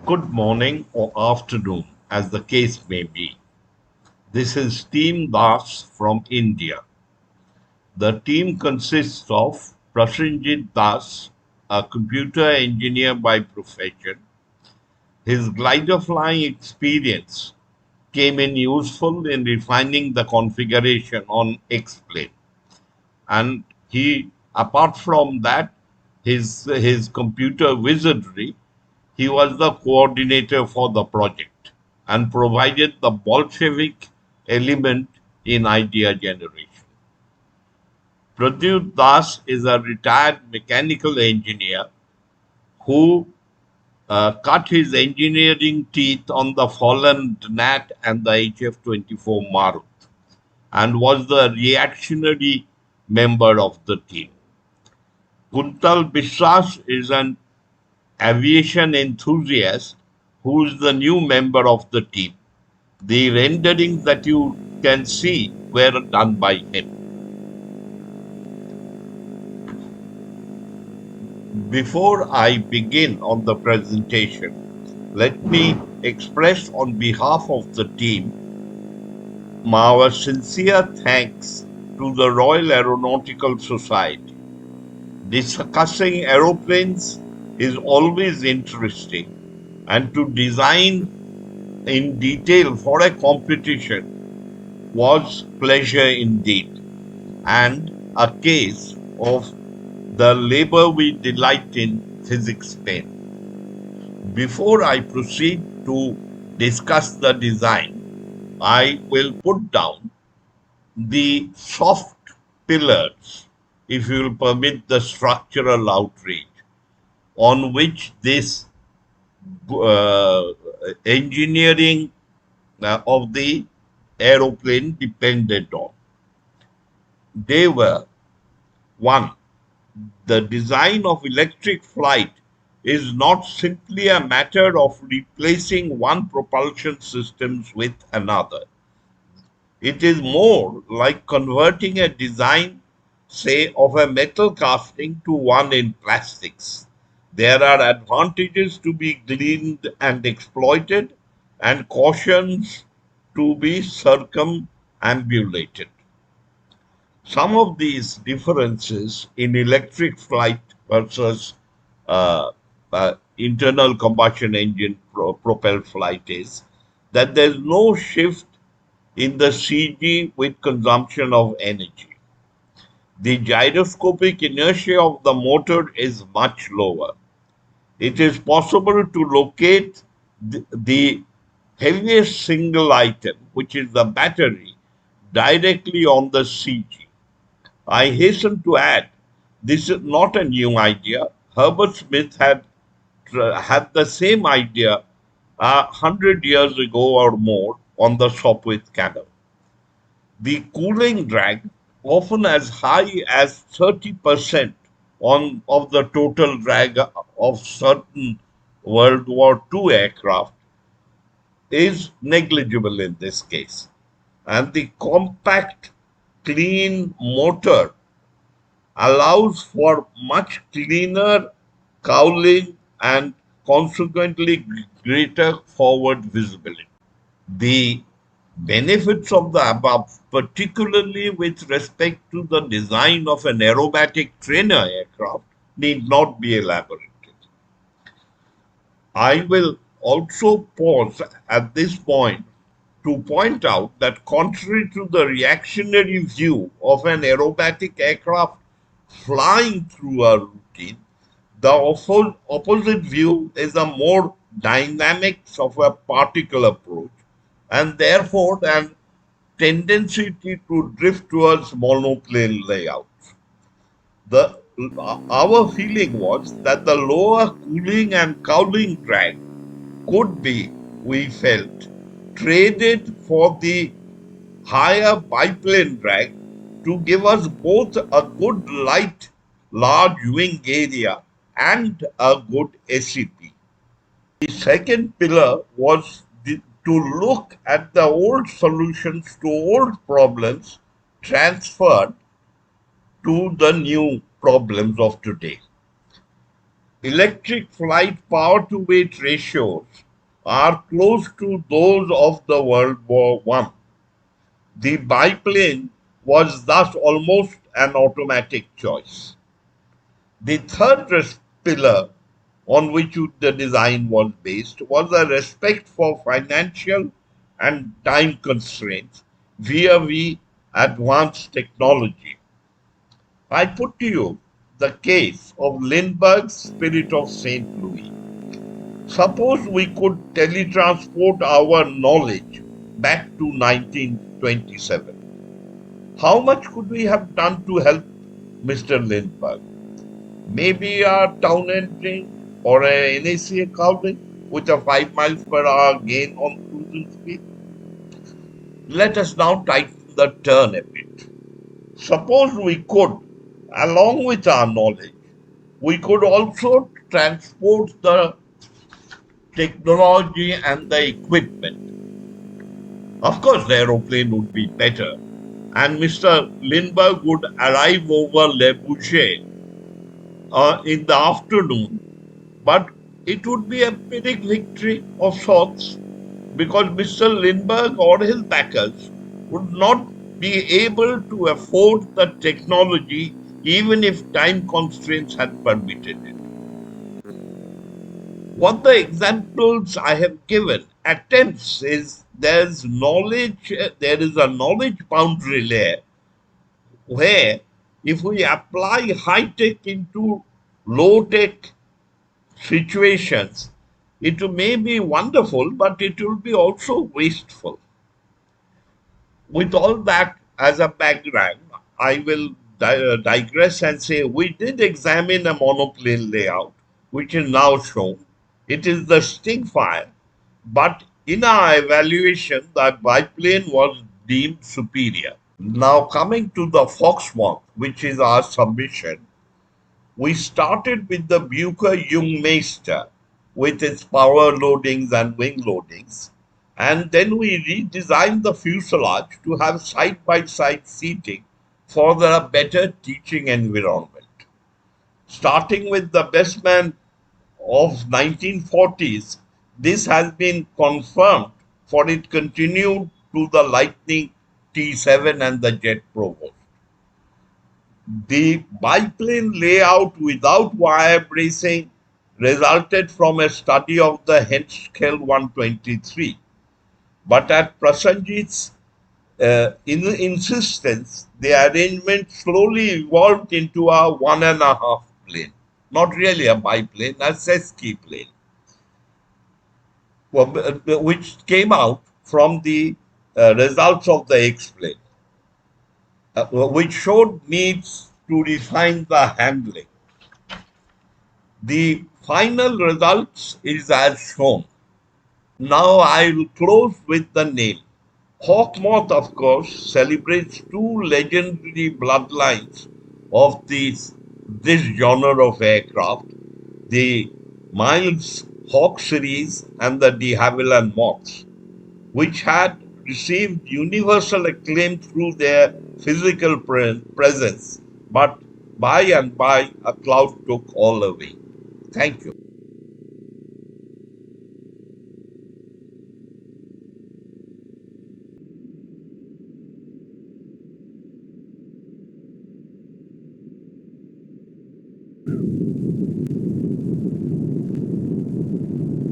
Good morning or afternoon, as the case may be. This is Team Das from India. The team consists of Prasenjit Das, a computer engineer by profession. His glider flying experience came in useful in refining the configuration on X-plane. And apart from that, his computer wizardry, he was the coordinator for the project and provided the Bolshevik element in idea generation. Pradyut Das is a retired mechanical engineer who cut his engineering teeth on the fallen Gnat and the HF-24 Marut and was the reactionary member of the team. Kuntal Biswas is an aviation enthusiast who is the new member of the team. The renderings that you can see were done by him. Before I begin on the presentation, let me express on behalf of the team our sincere thanks to the Royal Aeronautical Society. Discussing aeroplanes is always interesting, and to design in detail for a competition was pleasure indeed, and a case of the labor we delight in physics pen. Before I proceed to discuss the design, I will put down the soft pillars, if you will permit the structural outrage, on which this uh, engineering of the aeroplane depended on. They were: one, the design of electric flight is not simply a matter of replacing one propulsion system with another. It is more like converting a design, say, of a metal casting to one in plastics. There are advantages to be gleaned and exploited, and cautions to be circumambulated. Some of these differences in electric flight versus internal combustion engine propelled flight is that there's no shift in the CG with consumption of energy. The gyroscopic inertia of the motor is much lower. It is possible to locate the heaviest single item, which is the battery, directly on the CG. I hasten to add, this is not a new idea. Herbert Smith had the same idea 100 years ago or more on the Sopwith cannon. The cooling drag, often as high as 30% of the total drag of certain World War II aircraft, is negligible in this case. And the compact, clean motor allows for much cleaner cowling and consequently greater forward visibility. The benefits of the above, particularly with respect to the design of an aerobatic trainer aircraft, need not be elaborated. I will also pause at this point to point out that contrary to the reactionary view of an aerobatic aircraft flying through a routine, the opposite view is a more dynamics of a particle approach, and therefore an tendency to drift towards monoplane layouts. The, our feeling was that the lower cooling and cowling drag could be, we felt, traded for the higher biplane drag to give us both a good light, large wing area and a good SCP. The second pillar was to look at the old solutions to old problems transferred to the new problems of today. Electric flight power to weight ratios are close to those of the World War I. The biplane was thus almost an automatic choice. The third pillar on which the design was based was a respect for financial and time constraints vis-a-vis advanced technology. I put to you the case of Lindbergh's Spirit of St. Louis. Suppose we could teletransport our knowledge back to 1927. How much could we have done to help Mr. Lindbergh? Maybe a town entering or a NACA calving with a 5 miles per hour gain on cruising speed. Let us now tighten the turn a bit. Suppose we could, along with our knowledge, we could also transport the technology and the equipment. Of course, the aeroplane would be better, and Mr. Lindbergh would arrive over Le Boucher in the afternoon, but it would be a Pyrrhic victory of sorts because Mr. Lindbergh or his backers would not be able to afford the technology even if time constraints had permitted it. What the examples I have given attempts is there is a knowledge boundary layer where if we apply high tech into low tech situations, it may be wonderful, but it will be also wasteful. With all that as a background, I will digress and say we did examine a monoplane layout, which is now shown. It is the Stingfire, but in our evaluation, the biplane was deemed superior. Now, coming to the Foxmoth, which is our submission, we started with the Bucher Jungmeister with its power loadings and wing loadings, and then we redesigned the fuselage to have side by side seating for the better teaching environment. Starting with the best man of 1940s, this has been confirmed for it continued to the Lightning T7 and the Jet Provost. The biplane layout without wire bracing resulted from a study of the Henschel 123. But at Prasenjit's insistence, the arrangement slowly evolved into a 1.5 plane. Not really a biplane, a Sesky plane, which came out from the results of the X-plane, which showed needs to refine the handling. The final results is as shown. Now I will close with the name. Hawkmoth, of course, celebrates two legendary bloodlines of this genre of aircraft, the Miles Hawk series and the de Havilland Moths, which had received universal acclaim through their physical presence, but by and by a cloud took all away. Thank you.